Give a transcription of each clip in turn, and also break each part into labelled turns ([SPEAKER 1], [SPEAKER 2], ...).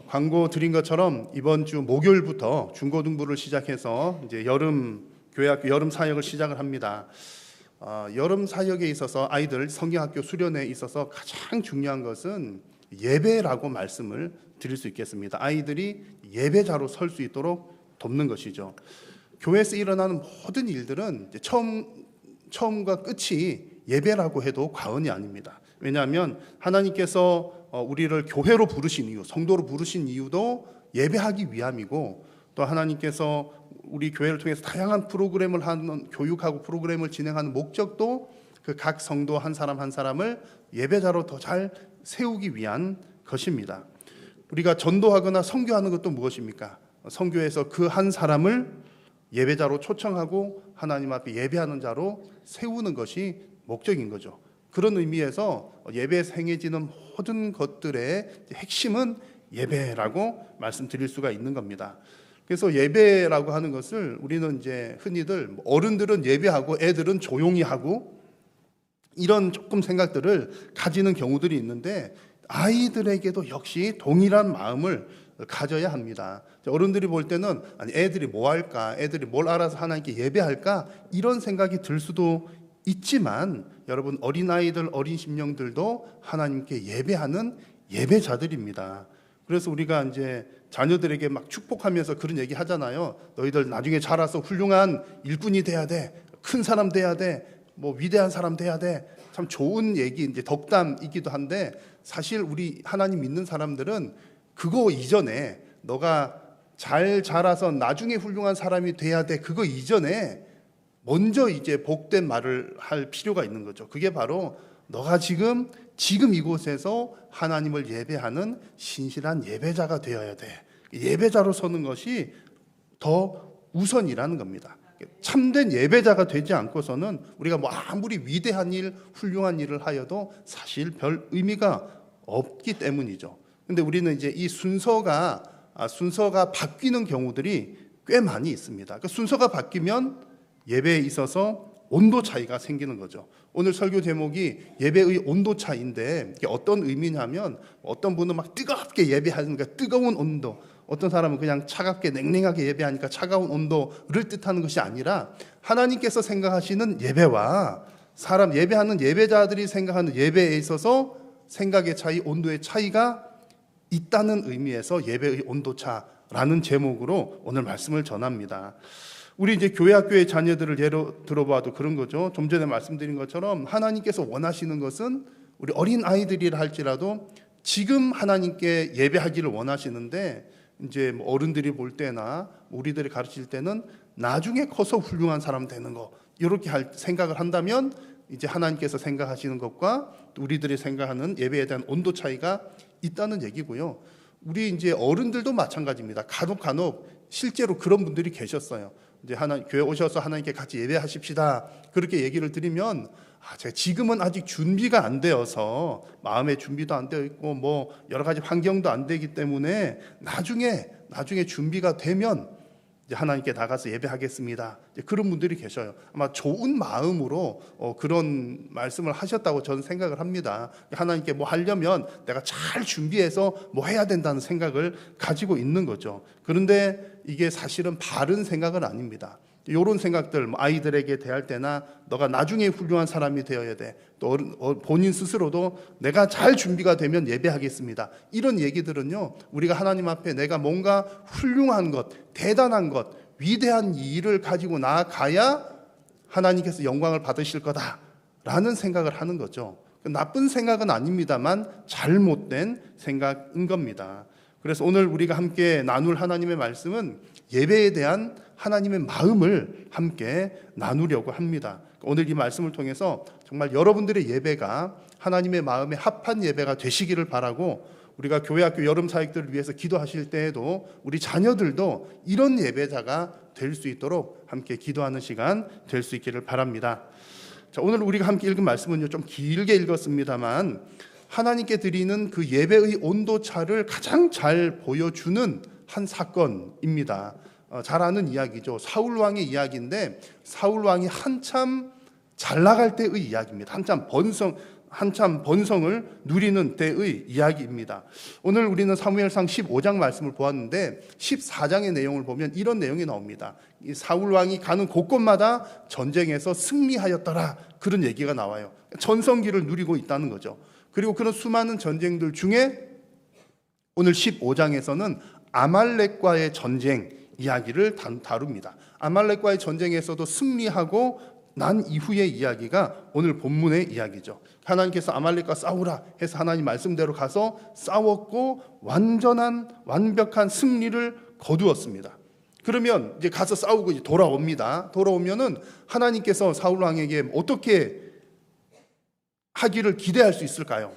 [SPEAKER 1] 광고 드린 것처럼 이번 주 목요일부터 중고등부를 시작해서 이제 교회학교 여름 사역을 시작을 합니다. 여름 사역에 있어서 아이들 성경학교 수련회에 있어서 가장 중요한 것은 예배라고 말씀을 드릴 수 있겠습니다. 아이들이 예배자로 설 수 있도록 돕는 것이죠. 교회에서 일어나는 모든 일들은 이제 처음과 끝이 예배라고 해도 과언이 아닙니다. 왜냐하면 하나님께서 우리를 교회로 부르신 이유, 성도로 부르신 이유도 예배하기 위함이고, 또 하나님께서 우리 교회를 통해서 다양한 프로그램을 하는, 교육하고 프로그램을 진행하는 목적도 그 각 성도 한 사람 한 사람을 예배자로 더 잘 세우기 위한 것입니다. 우리가 전도하거나 선교하는 것도 무엇입니까? 선교에서 그 한 사람을 예배자로 초청하고 하나님 앞에 예배하는 자로 세우는 것이 목적인 거죠. 그런 의미에서 예배에 행해지는 모든 것들의 핵심은 예배라고 말씀드릴 수가 있는 겁니다. 그래서 예배라고 하는 것을 우리는 이제 흔히들 어른들은 예배하고 애들은 조용히 하고 이런 조금 생각들을 가지는 경우들이 있는데, 아이들에게도 역시 동일한 마음을 가져야 합니다. 어른들이 볼 때는 아니 애들이 뭐 할까, 애들이 뭘 알아서 하나님께 예배할까, 이런 생각이 들 수도 있지만, 여러분 어린아이들, 어린 심령들도 하나님께 예배하는 예배자들입니다. 그래서 우리가 이제 자녀들에게 막 축복하면서 그런 얘기 하잖아요. 너희들 나중에 자라서 훌륭한 일꾼이 돼야 돼, 큰 사람 돼야 돼, 뭐 위대한 사람 돼야 돼. 참 좋은 얘기, 이제 덕담이기도 한데, 사실 우리 하나님 믿는 사람들은 그거 이전에, 너가 잘 자라서 나중에 훌륭한 사람이 돼야 돼, 그거 이전에 먼저 이제 복된 말을 할 필요가 있는 거죠. 그게 바로 너가 지금 이곳에서 하나님을 예배하는 신실한 예배자가 되어야 돼. 예배자로 서는 것이 더 우선이라는 겁니다. 참된 예배자가 되지 않고서는 우리가 뭐 아무리 위대한 일, 훌륭한 일을 하여도 사실 별 의미가 없기 때문이죠. 근데 우리는 이제 이 순서가 바뀌는 경우들이 꽤 많이 있습니다. 그 순서가 바뀌면 예배에 있어서 온도 차이가 생기는 거죠. 오늘 설교 제목이 예배의 온도 차이인데, 이게 어떤 의미냐면, 어떤 분은 막 뜨겁게 예배하니까 뜨거운 온도, 어떤 사람은 그냥 차갑게 냉랭하게 예배하니까 차가운 온도를 뜻하는 것이 아니라, 하나님께서 생각하시는 예배와 사람 예배하는 예배자들이 생각하는 예배에 있어서 생각의 차이, 온도의 차이가 있다는 의미에서 예배의 온도차라는 제목으로 오늘 말씀을 전합니다. 우리 이제 교회 학교의 자녀들을 예로 들어봐도 그런 거죠. 좀 전에 말씀드린 것처럼 하나님께서 원하시는 것은 우리 어린 아이들이라 할지라도 지금 하나님께 예배하기를 원하시는데, 이제 뭐 어른들이 볼 때나 우리들이 가르칠 때는 나중에 커서 훌륭한 사람 되는 거, 이렇게 생각을 한다면 이제 하나님께서 생각하시는 것과 우리들이 생각하는 예배에 대한 온도 차이가 있다는 얘기고요. 우리 이제 어른들도 마찬가지입니다. 간혹 실제로 그런 분들이 계셨어요. 이제 교회 오셔서 하나님께 같이 예배하십시다, 그렇게 얘기를 드리면, 제가 지금은 아직 준비가 안 되어서, 마음의 준비도 안 되어 있고 뭐 여러 가지 환경도 안 되기 때문에 나중에 준비가 되면 이제 하나님께 나가서 예배하겠습니다, 이제 그런 분들이 계셔요. 아마 좋은 마음으로 그런 말씀을 하셨다고 저는 생각을 합니다. 하나님께 뭐 하려면 내가 잘 준비해서 뭐 해야 된다는 생각을 가지고 있는 거죠. 그런데 이게 사실은 바른 생각은 아닙니다. 이런 생각들, 아이들에게 대할 때나 너가 나중에 훌륭한 사람이 되어야 돼, 또 본인 스스로도 내가 잘 준비가 되면 예배하겠습니다, 이런 얘기들은요, 우리가 하나님 앞에 내가 뭔가 훌륭한 것, 대단한 것, 위대한 일을 가지고 나아가야 하나님께서 영광을 받으실 거다라는 생각을 하는 거죠. 나쁜 생각은 아닙니다만 잘못된 생각인 겁니다. 그래서 오늘 우리가 함께 나눌 하나님의 말씀은 예배에 대한 하나님의 마음을 함께 나누려고 합니다. 오늘 이 말씀을 통해서 정말 여러분들의 예배가 하나님의 마음에 합한 예배가 되시기를 바라고, 우리가 교회학교 여름 사역들을 위해서 기도하실 때에도 우리 자녀들도 이런 예배자가 될 수 있도록 함께 기도하는 시간 될 수 있기를 바랍니다. 자, 오늘 우리가 함께 읽은 말씀은요, 좀 길게 읽었습니다만 하나님께 드리는 그 예배의 온도차를 가장 잘 보여주는 한 사건입니다. 잘 아는 이야기죠. 사울 왕의 이야기인데, 사울 왕이 한참 잘 나갈 때의 이야기입니다. 한참 번성을 누리는 때의 이야기입니다. 오늘 우리는 사무엘상 15장 말씀을 보았는데 14장의 내용을 보면 이런 내용이 나옵니다. 이 사울 왕이 가는 곳곳마다 전쟁에서 승리하였더라, 그런 얘기가 나와요. 전성기를 누리고 있다는 거죠. 그리고 그런 수많은 전쟁들 중에 오늘 15장에서는 아말렉과의 전쟁 이야기를 다룹니다. 아말렉과의 전쟁에서도 승리하고 난 이후의 이야기가 오늘 본문의 이야기죠. 하나님께서 아말렉과 싸우라 해서 하나님 말씀대로 가서 싸웠고 완벽한 승리를 거두었습니다. 그러면 이제 가서 싸우고 이제 돌아옵니다. 돌아오면은 하나님께서 사울 왕에게 어떻게 하기를 기대할 수 있을까요?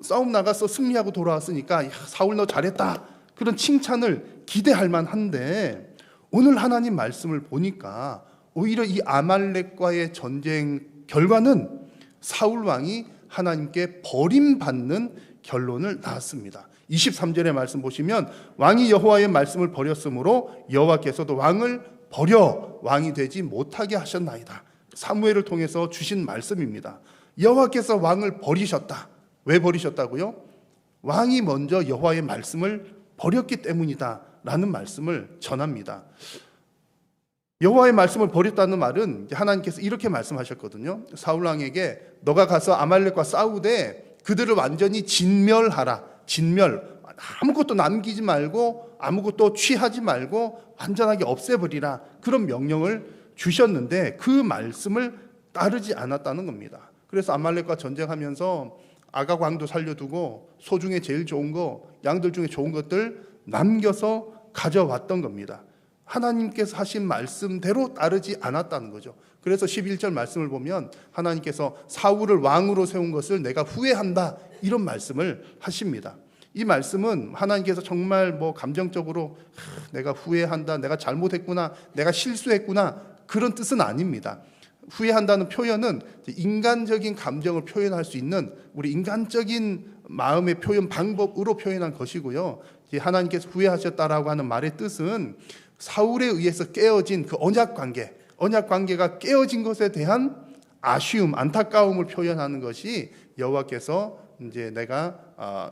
[SPEAKER 1] 싸움 나가서 승리하고 돌아왔으니까 야, 사울 너 잘했다, 그런 칭찬을 기대할 만한데 오늘 하나님 말씀을 보니까 오히려 이 아말렉과의 전쟁 결과는 사울 왕이 하나님께 버림받는 결론을 낳았습니다. 23절의 말씀 보시면 왕이 여호와의 말씀을 버렸으므로 여호와께서도 왕을 버려 왕이 되지 못하게 하셨나이다. 사무엘을 통해서 주신 말씀입니다. 여호와께서 왕을 버리셨다. 왜 버리셨다고요? 왕이 먼저 여호와의 말씀을 버렸기 때문이다 라는 말씀을 전합니다. 여호와의 말씀을 버렸다는 말은 하나님께서 이렇게 말씀하셨거든요. 사울 왕에게 너가 가서 아말렉과 싸우되 그들을 완전히 진멸하라. 진멸, 아무것도 남기지 말고 아무것도 취하지 말고 완전하게 없애버리라, 그런 명령을 주셨는데 그 말씀을 따르지 않았다는 겁니다. 그래서 아말렉과 전쟁하면서 아각 왕도 살려두고 소중에 제일 좋은 거, 양들 중에 좋은 것들 남겨서 가져왔던 겁니다. 하나님께서 하신 말씀대로 따르지 않았다는 거죠. 그래서 11절 말씀을 보면 하나님께서 사울을 왕으로 세운 것을 내가 후회한다, 이런 말씀을 하십니다. 이 말씀은 하나님께서 정말 감정적으로 내가 후회한다, 내가 잘못했구나, 내가 실수했구나, 그런 뜻은 아닙니다. 후회한다는 표현은 인간적인 감정을 표현할 수 있는 우리 인간적인 마음의 표현 방법으로 표현한 것이고요. 하나님께서 후회하셨다라고 하는 말의 뜻은 사울에 의해서 깨어진 그 언약 관계가 깨어진 것에 대한 아쉬움, 안타까움을 표현하는 것이 여호와께서 이제 내가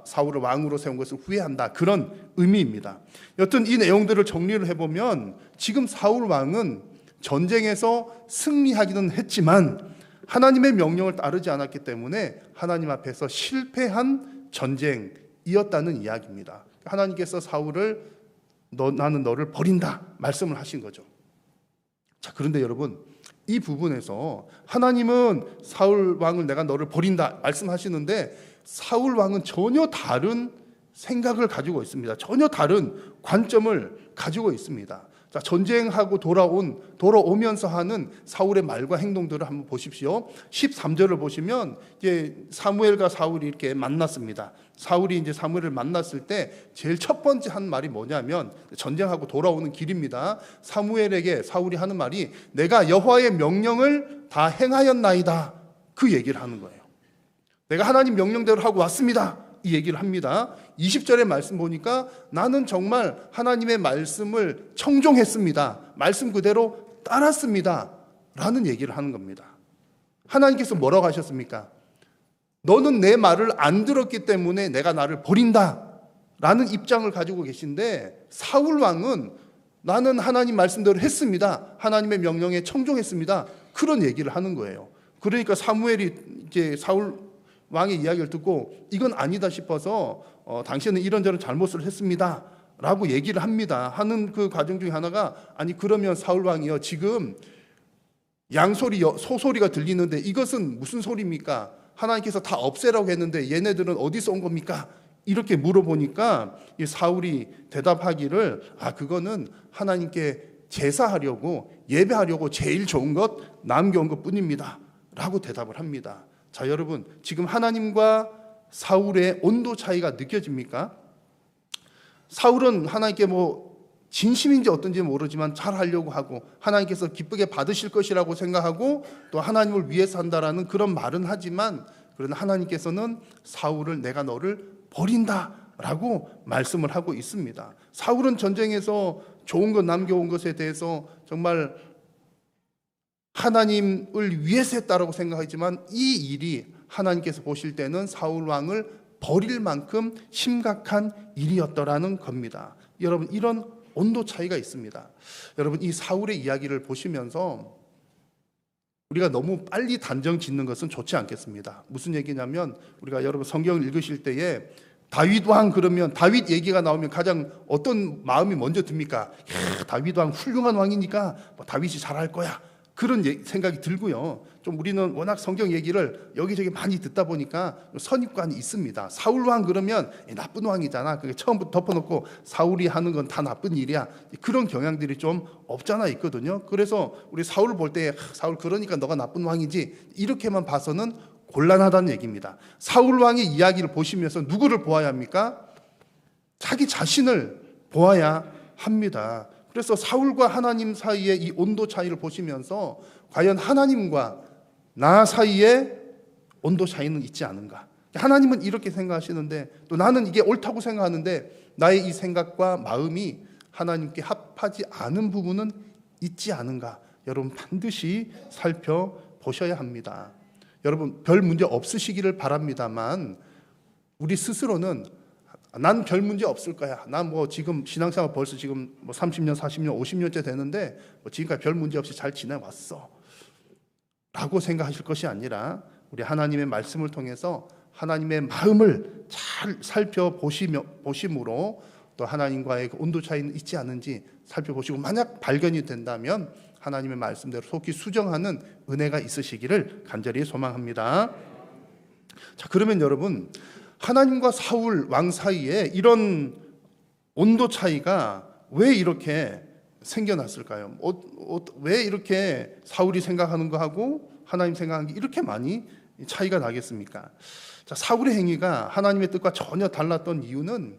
[SPEAKER 1] 사울을 왕으로 세운 것을 후회한다, 그런 의미입니다. 여튼 이 내용들을 정리를 해보면 지금 사울 왕은 전쟁에서 승리하기는 했지만 하나님의 명령을 따르지 않았기 때문에 하나님 앞에서 실패한 전쟁이었다는 이야기입니다. 하나님께서 사울을 나는 너를 버린다 말씀을 하신 거죠. 자, 그런데 여러분, 이 부분에서 하나님은 사울 왕을 내가 너를 버린다 말씀하시는데 사울 왕은 전혀 다른 생각을 가지고 있습니다. 전혀 다른 관점을 가지고 있습니다. 자, 전쟁하고 돌아오면서 하는 사울의 말과 행동들을 한번 보십시오. 13절을 보시면 이제 사무엘과 사울이 이렇게 만났습니다. 사울이 이제 사무엘을 만났을 때 제일 첫 번째 한 말이 뭐냐면 전쟁하고 돌아오는 길입니다. 사무엘에게 사울이 하는 말이 내가 여호와의 명령을 다 행하였나이다, 그 얘기를 하는 거예요. 내가 하나님 명령대로 하고 왔습니다, 이 얘기를 합니다. 20절의 말씀 보니까 나는 정말 하나님의 말씀을 청종했습니다, 말씀 그대로 따랐습니다 라는 얘기를 하는 겁니다. 하나님께서 뭐라고 하셨습니까? 너는 내 말을 안 들었기 때문에 내가 나를 버린다 라는 입장을 가지고 계신데 사울 왕은 나는 하나님 말씀대로 했습니다, 하나님의 명령에 청종했습니다, 그런 얘기를 하는 거예요. 그러니까 사무엘이 이제 사울 왕의 이야기를 듣고 이건 아니다 싶어서 당신은 이런저런 잘못을 했습니다 라고 얘기를 합니다. 하는 그 과정 중에 하나가 아니 그러면 사울 왕이요, 지금 양소리 소소리가 들리는데 이것은 무슨 소리입니까? 하나님께서 다 없애라고 했는데 얘네들은 어디서 온 겁니까? 이렇게 물어보니까 이 사울이 대답하기를 그거는 하나님께 제사하려고 예배하려고 제일 좋은 것 남겨온 것 뿐입니다 라고 대답을 합니다. 자, 여러분, 지금 하나님과 사울의 온도 차이가 느껴집니까? 사울은 하나님께 진심인지 어떤지 모르지만 잘하려고 하고 하나님께서 기쁘게 받으실 것이라고 생각하고 또 하나님을 위해서 한다라는 그런 말은 하지만 그러나 하나님께서는 사울을 내가 너를 버린다라고 말씀을 하고 있습니다. 사울은 전쟁에서 좋은 것 남겨온 것에 대해서 정말 하나님을 위해서 했다라고 생각하지만 이 일이 하나님께서 보실 때는 사울 왕을 버릴 만큼 심각한 일이었더라는 겁니다. 여러분, 이런 온도 차이가 있습니다. 여러분, 이 사울의 이야기를 보시면서 우리가 너무 빨리 단정 짓는 것은 좋지 않겠습니다. 무슨 얘기냐면, 우리가 여러분 성경을 읽으실 때에 다윗 왕 그러면, 다윗 얘기가 나오면 가장 어떤 마음이 먼저 듭니까? 다윗 왕 훌륭한 왕이니까 뭐 다윗이 잘할 거야, 그런 생각이 들고요. 좀 우리는 워낙 성경 얘기를 여기저기 많이 듣다 보니까 선입관이 있습니다. 사울 왕 그러면 나쁜 왕이잖아, 그게 처음부터 덮어놓고 사울이 하는 건 다 나쁜 일이야, 그런 경향들이 좀 없잖아 있거든요. 그래서 우리 사울을 볼 때 사울 그러니까 너가 나쁜 왕이지, 이렇게만 봐서는 곤란하다는 얘기입니다. 사울 왕의 이야기를 보시면서 누구를 보아야 합니까? 자기 자신을 보아야 합니다. 그래서 사울과 하나님 사이의 이 온도 차이를 보시면서 과연 하나님과 나 사이에 온도 차이는 있지 않은가? 하나님은 이렇게 생각하시는데 또 나는 이게 옳다고 생각하는데 나의 이 생각과 마음이 하나님께 합하지 않은 부분은 있지 않은가? 여러분, 반드시 살펴보셔야 합니다. 여러분, 별 문제 없으시기를 바랍니다만 우리 스스로는 난 별 문제 없을 거야, 난 뭐 지금 신앙생활 벌써 지금 뭐 30년, 40년, 50년째 되는데 뭐 지금까지 별 문제 없이 잘 지내왔어 라고 생각하실 것이 아니라, 우리 하나님의 말씀을 통해서 하나님의 마음을 잘 살펴보심으로 또 하나님과의 온도 차이는 있지 않은지 살펴보시고, 만약 발견이 된다면 하나님의 말씀대로 속히 수정하는 은혜가 있으시기를 간절히 소망합니다. 자, 그러면 여러분, 하나님과 사울 왕 사이에 이런 온도 차이가 왜 이렇게 생겨났을까요? 왜 이렇게 사울이 생각하는 거하고 하나님 생각하는 게 이렇게 많이 차이가 나겠습니까? 자, 사울의 행위가 하나님의 뜻과 전혀 달랐던 이유는,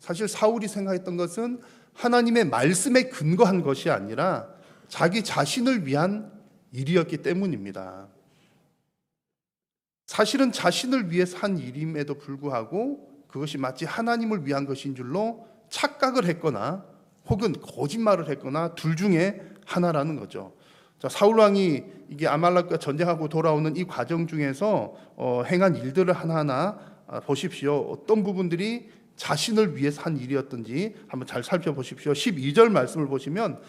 [SPEAKER 1] 사실 사울이 생각했던 것은 하나님의 말씀에 근거한 것이 아니라 자기 자신을 위한 일이었기 때문입니다. 사실은 자신을 위해서 한 일임에도 불구하고 그것이 마치 하나님을 위한 것인 줄로 착각을 했거나 혹은 거짓말을 했거나 둘 중에 하나라는 거죠. 자, 사울 왕이 이게 아말렉과 전쟁하고 돌아오는 이 과정 중에서 행한 일들을 하나하나 보십시오. 어떤 부분들이 자신을 위해서 한 일이었던지 한번 잘 살펴보십시오. 12절 말씀을 보시면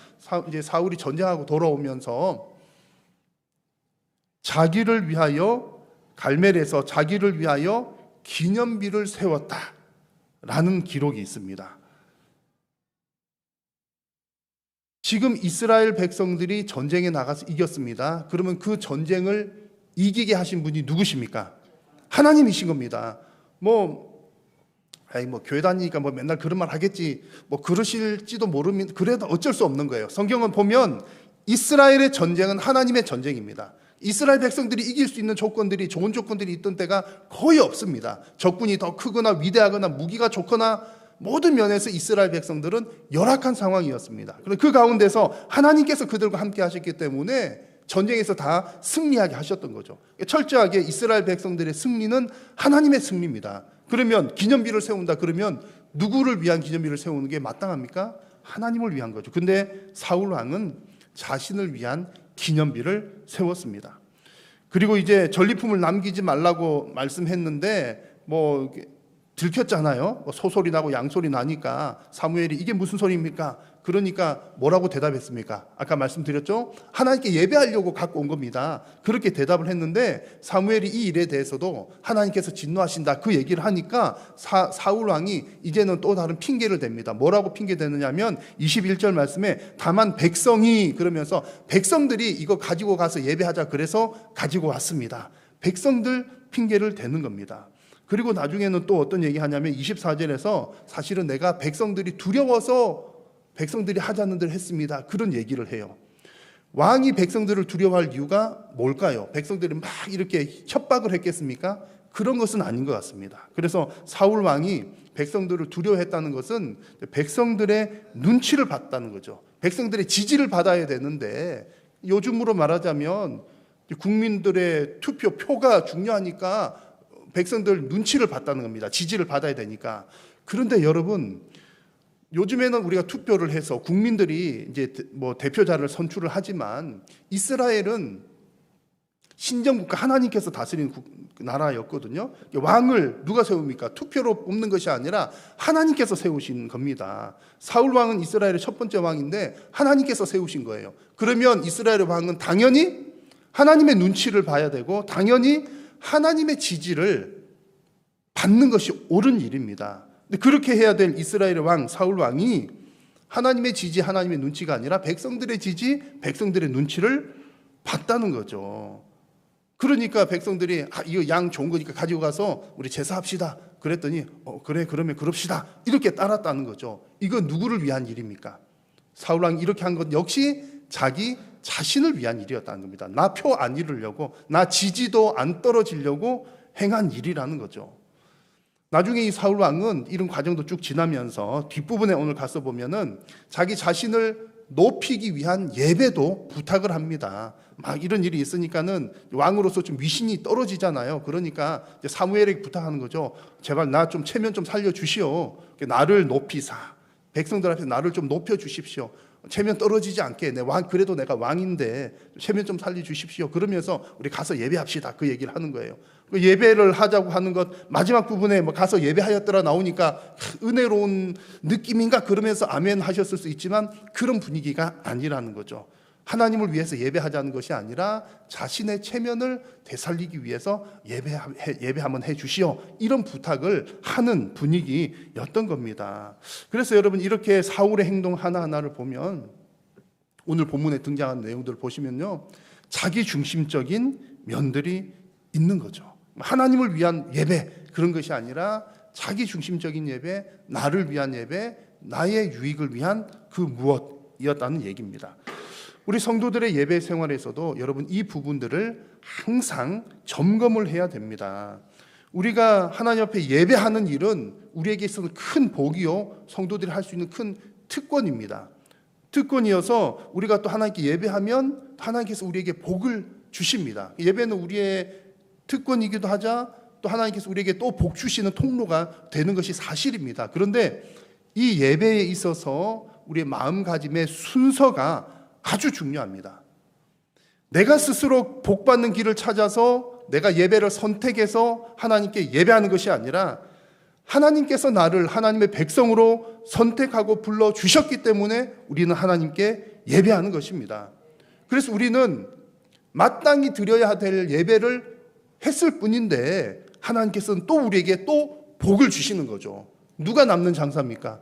[SPEAKER 1] 이제 사울이 전쟁하고 돌아오면서 자기를 위하여 갈멜에서 자기를 위하여 기념비를 세웠다라는 기록이 있습니다. 지금 이스라엘 백성들이 전쟁에 나가서 이겼습니다. 그러면 그 전쟁을 이기게 하신 분이 누구십니까? 하나님이신 겁니다. 교회 다니니까 맨날 그런 말 하겠지, 그러실지도 모릅니다. 그래도 어쩔 수 없는 거예요. 성경은 보면 이스라엘의 전쟁은 하나님의 전쟁입니다. 이스라엘 백성들이 이길 수 있는 조건들이, 좋은 조건들이 있던 때가 거의 없습니다. 적군이 더 크거나 위대하거나 무기가 좋거나 모든 면에서 이스라엘 백성들은 열악한 상황이었습니다. 그런데 그 가운데서 하나님께서 그들과 함께 하셨기 때문에 전쟁에서 다 승리하게 하셨던 거죠. 철저하게 이스라엘 백성들의 승리는 하나님의 승리입니다. 그러면 기념비를 세운다 그러면 누구를 위한 기념비를 세우는 게 마땅합니까? 하나님을 위한 거죠. 근데 사울 왕은 자신을 위한 기념비를 세웠습니다. 그리고 이제 전리품을 남기지 말라고 말씀했는데 들켰잖아요. 소소리 나고 양소리 나니까 사무엘이 이게 무슨 소리입니까? 그러니까 뭐라고 대답했습니까? 아까 말씀드렸죠? 하나님께 예배하려고 갖고 온 겁니다. 그렇게 대답을 했는데 사무엘이 이 일에 대해서도 하나님께서 진노하신다 그 얘기를 하니까 사울 왕이 이제는 또 다른 핑계를 댑니다. 뭐라고 핑계 대느냐면 21절 말씀에 다만 백성이, 그러면서 백성들이 이거 가지고 가서 예배하자 그래서 가지고 왔습니다. 백성들 핑계를 대는 겁니다. 그리고 나중에는 또 어떤 얘기 하냐면 24절에서 사실은 내가 백성들이 두려워서 백성들이 하자는 대로 했습니다. 그런 얘기를 해요. 왕이 백성들을 두려워할 이유가 뭘까요? 백성들이 막 이렇게 협박을 했겠습니까? 그런 것은 아닌 것 같습니다. 그래서 사울 왕이 백성들을 두려워했다는 것은 백성들의 눈치를 봤다는 거죠. 백성들의 지지를 받아야 되는데, 요즘으로 말하자면 국민들의 표가 중요하니까 백성들 눈치를 봤다는 겁니다. 지지를 받아야 되니까. 그런데 여러분, 요즘에는 우리가 투표를 해서 국민들이 이제 대표자를 선출을 하지만 이스라엘은 신정국가, 하나님께서 다스리는 나라였거든요. 왕을 누가 세웁니까? 투표로 뽑는 것이 아니라 하나님께서 세우신 겁니다. 사울 왕은 이스라엘의 첫 번째 왕인데 하나님께서 세우신 거예요. 그러면 이스라엘의 왕은 당연히 하나님의 눈치를 봐야 되고 당연히 하나님의 지지를 받는 것이 옳은 일입니다. 근데 그렇게 해야 될 이스라엘의 왕 사울 왕이 하나님의 지지, 하나님의 눈치가 아니라 백성들의 지지, 백성들의 눈치를 봤다는 거죠. 그러니까 백성들이 이거 양 좋은 거니까 가지고 가서 우리 제사합시다. 그랬더니 그래 그러면 그럽시다. 이렇게 따랐다는 거죠. 이건 누구를 위한 일입니까? 사울 왕이 이렇게 한 것 역시 자기 자신을 위한 일이었다는 겁니다. 나 표 안 이루려고, 나 지지도 안 떨어지려고 행한 일이라는 거죠. 나중에 이 사울 왕은 이런 과정도 쭉 지나면서 뒷부분에 오늘 가서 보면은 자기 자신을 높이기 위한 예배도 부탁을 합니다. 막 이런 일이 있으니까는 왕으로서 좀 위신이 떨어지잖아요. 그러니까 이제 사무엘에게 부탁하는 거죠. 제발 나 좀 체면 좀 살려 주시오. 나를 높이사, 백성들 앞에서 나를 좀 높여 주십시오. 체면 떨어지지 않게, 내 왕, 그래도 내가 왕인데 체면 좀 살려 주십시오. 그러면서 우리 가서 예배합시다. 그 얘기를 하는 거예요. 그 예배를 하자고 하는 것 마지막 부분에 뭐 가서 예배하였더라 나오니까 은혜로운 느낌인가 그러면서 아멘 하셨을 수 있지만 그런 분위기가 아니라는 거죠. 하나님을 위해서 예배하자는 것이 아니라 자신의 체면을 되살리기 위해서 예배 한번 해 주시오. 이런 부탁을 하는 분위기였던 겁니다. 그래서 여러분 이렇게 사울의 행동 하나하나를 보면 오늘 본문에 등장하는 내용들을 보시면요. 자기 중심적인 면들이 있는 거죠. 하나님을 위한 예배 그런 것이 아니라 자기 중심적인 예배, 나를 위한 예배, 나의 유익을 위한 그 무엇이었다는 얘기입니다. 우리 성도들의 예배 생활에서도 여러분 이 부분들을 항상 점검을 해야 됩니다. 우리가 하나님 앞에 예배하는 일은 우리에게 있어서는 큰 복이요, 성도들이 할 수 있는 큰 특권입니다. 특권이어서 우리가 또 하나님께 예배하면 하나님께서 우리에게 복을 주십니다. 예배는 우리의 특권이기도 하자 또 하나님께서 우리에게 또 복 주시는 통로가 되는 것이 사실입니다. 그런데 이 예배에 있어서 우리의 마음가짐의 순서가 아주 중요합니다. 내가 스스로 복받는 길을 찾아서 내가 예배를 선택해서 하나님께 예배하는 것이 아니라 하나님께서 나를 하나님의 백성으로 선택하고 불러주셨기 때문에 우리는 하나님께 예배하는 것입니다. 그래서 우리는 마땅히 드려야 될 예배를 했을 뿐인데 하나님께서는 또 우리에게 또 복을 주시는 거죠. 누가 남는 장사입니까?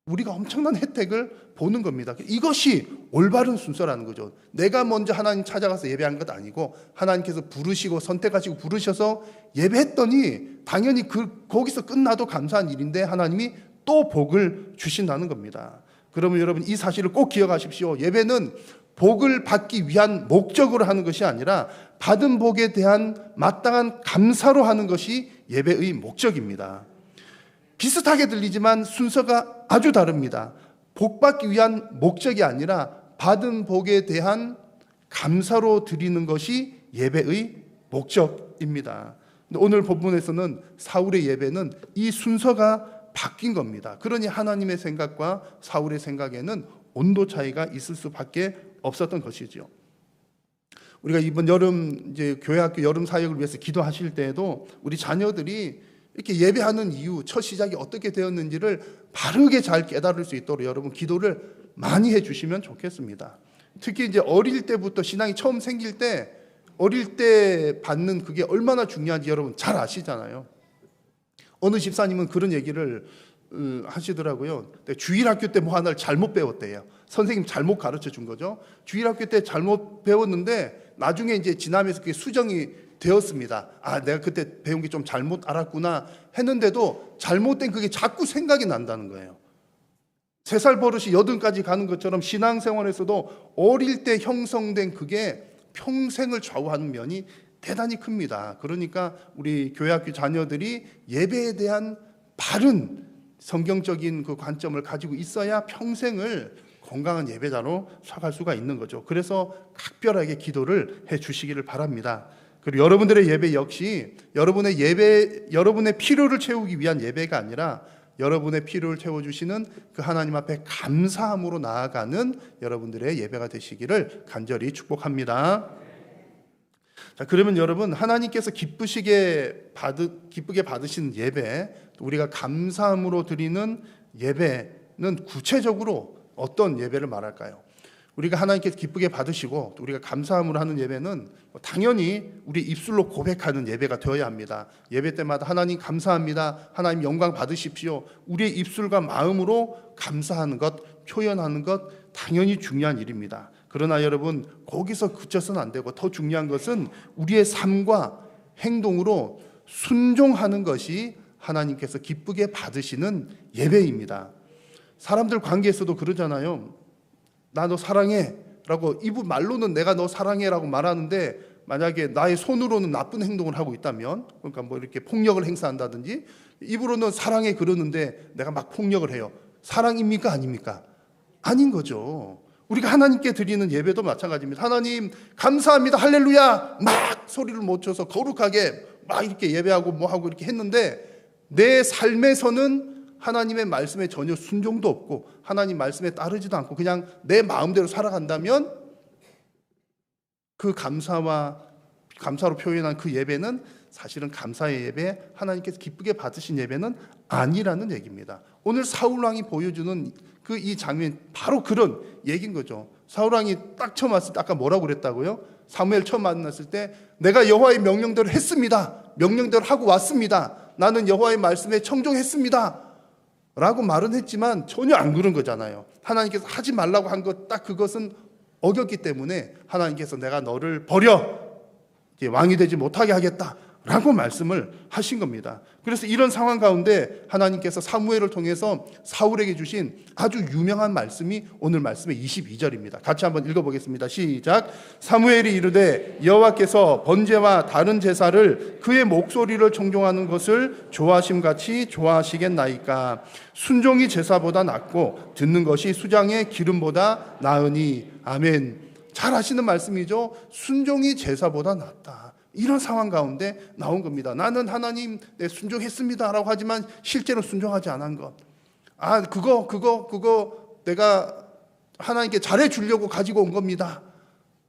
[SPEAKER 1] 우리가 엄청난 혜택을 보는 겁니다. 이것이 올바른 순서라는 거죠. 내가 먼저 하나님 찾아가서 예배한 것 아니고 하나님께서 부르시고 선택하시고 부르셔서 예배했더니 당연히 거기서 끝나도 감사한 일인데 하나님이 또 복을 주신다는 겁니다. 그러면 여러분 이 사실을 꼭 기억하십시오. 예배는 복을 받기 위한 목적으로 하는 것이 아니라 받은 복에 대한 마땅한 감사로 하는 것이 예배의 목적입니다. 비슷하게 들리지만 순서가 아주 다릅니다. 복 받기 위한 목적이 아니라 받은 복에 대한 감사로 드리는 것이 예배의 목적입니다. 오늘 본문에서는 사울의 예배는 이 순서가 바뀐 겁니다. 그러니 하나님의 생각과 사울의 생각에는 온도 차이가 있을 수밖에 없었던 것이죠. 우리가 이번 여름 이제 교회학교 여름 사역을 위해서 기도하실 때에도 우리 자녀들이 이렇게 예배하는 이유, 첫 시작이 어떻게 되었는지를 바르게 잘 깨달을 수 있도록 여러분 기도를 많이 해주시면 좋겠습니다. 특히 이제 어릴 때부터 신앙이 처음 생길 때 어릴 때 받는 그게 얼마나 중요한지 여러분 잘 아시잖아요. 어느 집사님은 그런 얘기를 하시더라고요. 주일학교 때 뭐 하나를 잘못 배웠대요. 선생님 잘못 가르쳐 준 거죠. 주일학교 때 잘못 배웠는데 나중에 이제 지나면서 그게 수정이 되었습니다. 아, 내가 그때 배운 게 좀 잘못 알았구나 했는데도 잘못된 그게 자꾸 생각이 난다는 거예요. 3살 버릇이 8까지 가는 것처럼 신앙생활에서도 어릴 때 형성된 그게 평생을 좌우하는 면이 대단히 큽니다. 그러니까 우리 교회학교 자녀들이 예배에 대한 바른 성경적인 그 관점을 가지고 있어야 평생을 건강한 예배자로 살아갈 수가 있는 거죠. 그래서 각별하게 기도를 해 주시기를 바랍니다. 그리고 여러분들의 예배 역시 여러분의 필요를 채우기 위한 예배가 아니라 여러분의 필요를 채워주시는 그 하나님 앞에 감사함으로 나아가는 여러분들의 예배가 되시기를 간절히 축복합니다. 자, 그러면 여러분, 하나님께서 기쁘게 받으신 예배, 우리가 감사함으로 드리는 예배는 구체적으로 어떤 예배를 말할까요? 우리가 하나님께서 기쁘게 받으시고 또 우리가 감사함으로 하는 예배는 당연히 우리 입술로 고백하는 예배가 되어야 합니다. 예배 때마다 하나님 감사합니다, 하나님 영광 받으십시오, 우리의 입술과 마음으로 감사하는 것, 표현하는 것 당연히 중요한 일입니다. 그러나 여러분, 거기서 그쳐서는 안 되고 더 중요한 것은 우리의 삶과 행동으로 순종하는 것이 하나님께서 기쁘게 받으시는 예배입니다. 사람들 관계에서도 그러잖아요. 나 너 사랑해 라고, 이분 말로는 내가 너 사랑해 라고 말하는데 만약에 나의 손으로는 나쁜 행동을 하고 있다면, 그러니까 뭐 이렇게 폭력을 행사한다든지, 입으로는 사랑해 그러는데 내가 막 폭력을 해요. 사랑입니까 아닙니까? 아닌 거죠. 우리가 하나님께 드리는 예배도 마찬가지입니다. 하나님 감사합니다 할렐루야 막 소리를 못 쳐서 거룩하게 막 이렇게 예배하고 뭐하고 이렇게 했는데 내 삶에서는 하나님의 말씀에 전혀 순종도 없고 하나님 말씀에 따르지도 않고 그냥 내 마음대로 살아간다면 그 감사로 표현한 그 예배는 사실은 감사의 예배, 하나님께서 기쁘게 받으신 예배는 아니라는 얘기입니다. 오늘 사울왕이 보여주는 그 이 장면, 바로 그런 얘기인 거죠. 사울왕이 딱 처음 왔을 때 아까 뭐라고 그랬다고요? 사무엘 처음 만났을 때 내가 여호와의 명령대로 했습니다, 명령대로 하고 왔습니다, 나는 여호와의 말씀에 청종했습니다 라고 말은 했지만 전혀 안 그런 거잖아요. 하나님께서 하지 말라고 한 것 딱 그것은 어겼기 때문에 하나님께서 내가 너를 버려 이제 왕이 되지 못하게 하겠다 라고 말씀을 하신 겁니다. 그래서 이런 상황 가운데 하나님께서 사무엘을 통해서 사울에게 주신 아주 유명한 말씀이 오늘 말씀의 22절입니다. 같이 한번 읽어보겠습니다. 시작. 사무엘이 이르되 여호와께서 번제와 다른 제사를 그의 목소리를 청종하는 것을 좋아하심같이 좋아하시겠나이까. 순종이 제사보다 낫고 듣는 것이 수장의 기름보다 나으니. 아멘. 잘 아시는 말씀이죠. 순종이 제사보다 낫다. 이런 상황 가운데 나온 겁니다. 나는 하나님 순종했습니다 라고 하지만 실제로 순종하지 않은 것, 그거 내가 하나님께 잘해 주려고 가지고 온 겁니다,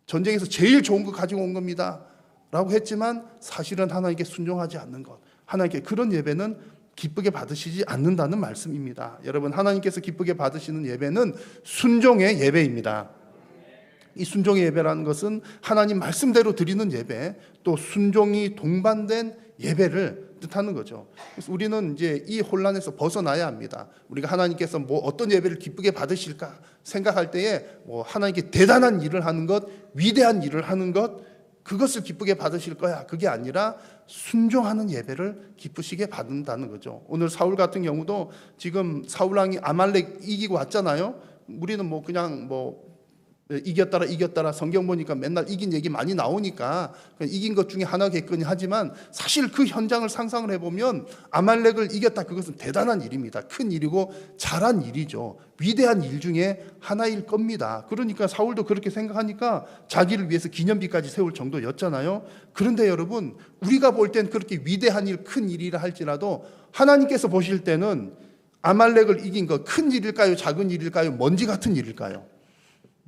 [SPEAKER 1] 전쟁에서 제일 좋은 거 가지고 온 겁니다 라고 했지만 사실은 하나님께 순종하지 않는 것, 하나님께 그런 예배는 기쁘게 받으시지 않는다는 말씀입니다. 여러분, 하나님께서 기쁘게 받으시는 예배는 순종의 예배입니다. 이 순종의 예배라는 것은 하나님 말씀대로 드리는 예배, 또 순종이 동반된 예배를 뜻하는 거죠. 그래서 우리는 이제 이 혼란에서 벗어나야 합니다. 우리가 하나님께서 뭐 어떤 예배를 기쁘게 받으실까 생각할 때에 뭐 하나님께 대단한 일을 하는 것, 위대한 일을 하는 것, 그것을 기쁘게 받으실 거야, 그게 아니라 순종하는 예배를 기쁘시게 받는다는 거죠. 오늘 사울 같은 경우도 지금 사울왕이 아말렉 이기고 왔잖아요. 우리는 뭐 그냥 뭐 이겼더라 성경 보니까 맨날 이긴 얘기 많이 나오니까 이긴 것 중에 하나겠거니 하지만 사실 그 현장을 상상을 해보면 아말렉을 이겼다, 그것은 대단한 일입니다. 큰 일이고 잘한 일이죠. 위대한 일 중에 하나일 겁니다. 그러니까 사울도 그렇게 생각하니까 자기를 위해서 기념비까지 세울 정도였잖아요. 그런데 여러분, 우리가 볼 땐 그렇게 위대한 일, 큰 일이라 할지라도 하나님께서 보실 때는 아말렉을 이긴 거 큰 일일까요, 작은 일일까요, 먼지 같은 일일까요?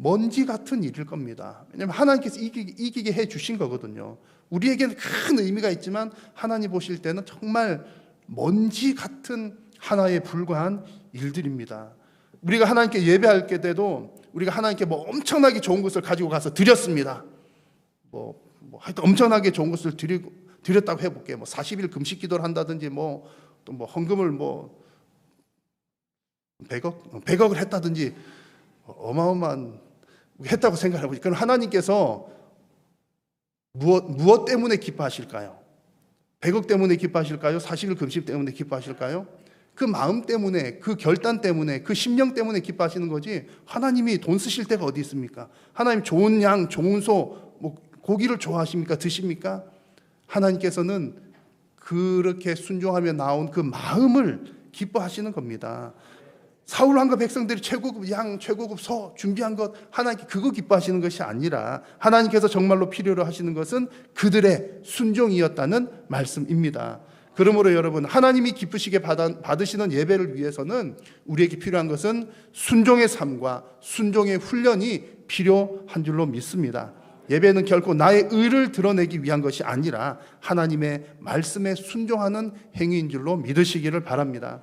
[SPEAKER 1] 먼지 같은 일일 겁니다. 왜냐하면 하나님께서 이기게 해 주신 거거든요. 우리에게는 큰 의미가 있지만 하나님 보실 때는 정말 먼지 같은 하나에 불과한 일들입니다. 우리가 하나님께 예배할 때도 우리가 하나님께 뭐 엄청나게 좋은 것을 가지고 가서 드렸습니다. 뭐 하여튼 엄청나게 좋은 것을 드렸다고 해볼게요. 뭐 40일 금식 기도를 한다든지 뭐 또 뭐 헌금을 뭐 100억을 했다든지 어마어마한 했다고 생각해 보니까 그럼 하나님께서 무엇 때문에 기뻐하실까요? 100억 때문에 기뻐하실까요? 40일 금식 때문에 기뻐하실까요? 그 마음 때문에, 그 결단 때문에, 그 심령 때문에 기뻐하시는 거지, 하나님이 돈 쓰실 데가 어디 있습니까? 하나님 좋은 양, 좋은 소, 뭐 고기를 좋아하십니까? 드십니까? 하나님께서는 그렇게 순종하며 나온 그 마음을 기뻐하시는 겁니다. 사울왕과 백성들이 최고급 양, 최고급 소 준비한 것, 하나님께 그거 기뻐하시는 것이 아니라 하나님께서 정말로 필요로 하시는 것은 그들의 순종이었다는 말씀입니다. 그러므로 여러분, 하나님이 기쁘시게 받으시는 예배를 위해서는 우리에게 필요한 것은 순종의 삶과 순종의 훈련이 필요한 줄로 믿습니다. 예배는 결코 나의 의를 드러내기 위한 것이 아니라 하나님의 말씀에 순종하는 행위인 줄로 믿으시기를 바랍니다.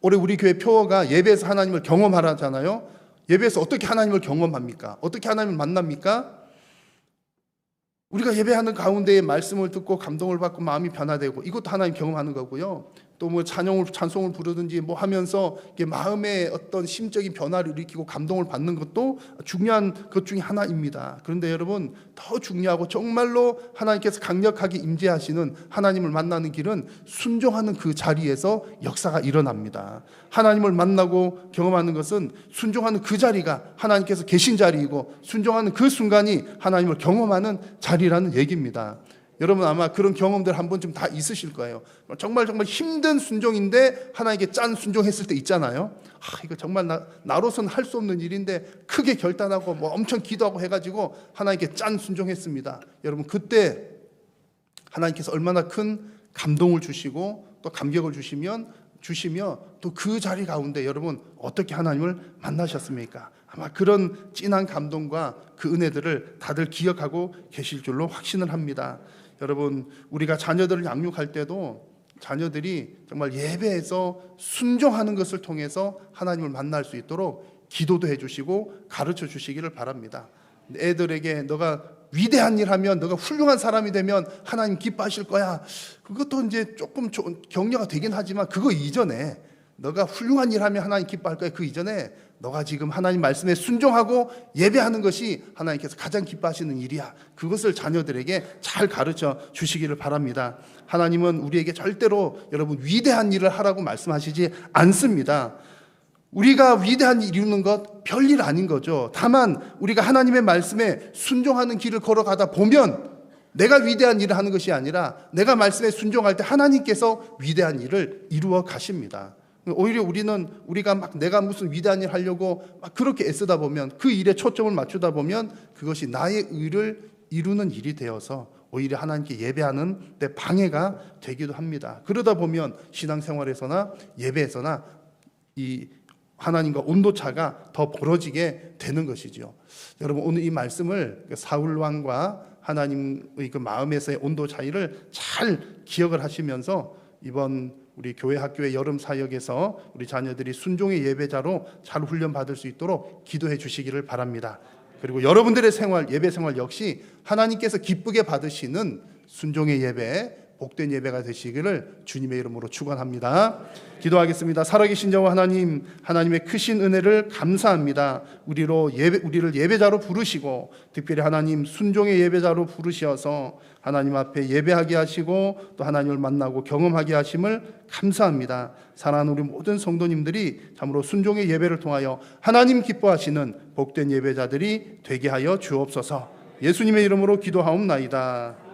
[SPEAKER 1] 올해 우리 교회 표어가 예배에서 하나님을 경험하라잖아요. 예배에서 어떻게 하나님을 경험합니까? 어떻게 하나님을 만납니까? 우리가 예배하는 가운데에 말씀을 듣고 감동을 받고 마음이 변화되고, 이것도 하나님 경험하는 거고요. 또 뭐 찬송을 부르든지 뭐 하면서 마음의 어떤 심적인 변화를 일으키고 감동을 받는 것도 중요한 것 중에 하나입니다. 그런데 여러분, 더 중요하고 정말로 하나님께서 강력하게 임재하시는 하나님을 만나는 길은 순종하는 그 자리에서 역사가 일어납니다. 하나님을 만나고 경험하는 것은 순종하는 그 자리가 하나님께서 계신 자리이고, 순종하는 그 순간이 하나님을 경험하는 자리라는 얘기입니다. 여러분 아마 그런 경험들 한 번쯤 다 있으실 거예요. 정말 힘든 순종인데 하나님께 짠 순종했을 때 있잖아요. 이거 정말 나로서는 할 수 없는 일인데 크게 결단하고 뭐 엄청 기도하고 해가지고 하나님께 짠 순종했습니다. 여러분, 그때 하나님께서 얼마나 큰 감동을 주시고 또 감격을 주시며 또 그 자리 가운데 여러분 어떻게 하나님을 만나셨습니까? 아마 그런 진한 감동과 그 은혜들을 다들 기억하고 계실 줄로 확신을 합니다. 여러분, 우리가 자녀들을 양육할 때도 자녀들이 정말 예배에서 순종하는 것을 통해서 하나님을 만날 수 있도록 기도도 해주시고 가르쳐 주시기를 바랍니다. 애들에게 너가 위대한 일 하면, 너가 훌륭한 사람이 되면 하나님 기뻐하실 거야. 그것도 이제 조금 격려가 되긴 하지만 그거 이전에, 너가 훌륭한 일 하면 하나님 기뻐할 거야, 그 이전에 너가 지금 하나님 말씀에 순종하고 예배하는 것이 하나님께서 가장 기뻐하시는 일이야. 그것을 자녀들에게 잘 가르쳐 주시기를 바랍니다. 하나님은 우리에게 절대로 여러분 위대한 일을 하라고 말씀하시지 않습니다. 우리가 위대한 일 이루는 것 별일 아닌 거죠. 다만 우리가 하나님의 말씀에 순종하는 길을 걸어가다 보면 내가 위대한 일을 하는 것이 아니라 내가 말씀에 순종할 때 하나님께서 위대한 일을 이루어 가십니다. 오히려 우리가 내가 무슨 위대한 일 하려고 막 그렇게 애쓰다 보면, 그 일에 초점을 맞추다 보면 그것이 나의 의를 이루는 일이 되어서 오히려 하나님께 예배하는 데 방해가 되기도 합니다. 그러다 보면 신앙생활에서나 예배에서나 이 하나님과 온도차가 더 벌어지게 되는 것이죠. 여러분, 오늘 이 말씀을 사울 왕과 하나님의 그 마음에서의 온도 차이를 잘 기억을 하시면서 이번 우리 교회 학교의 여름 사역에서 우리 자녀들이 순종의 예배자로 잘 훈련받을 수 있도록 기도해 주시기를 바랍니다. 그리고 여러분들의 예배 생활 역시 하나님께서 기쁘게 받으시는 순종의 예배, 복된 예배가 되시기를 주님의 이름으로 축원합니다. 기도하겠습니다. 살아계신 여호와 하나님, 하나님의 크신 은혜를 감사합니다. 우리를 예배자로 부르시고, 특별히 하나님 순종의 예배자로 부르셔서 하나님 앞에 예배하게 하시고 또 하나님을 만나고 경험하게 하심을 감사합니다. 사랑하는 우리 모든 성도님들이 참으로 순종의 예배를 통하여 하나님 기뻐하시는 복된 예배자들이 되게 하여 주옵소서. 예수님의 이름으로 기도하옵나이다.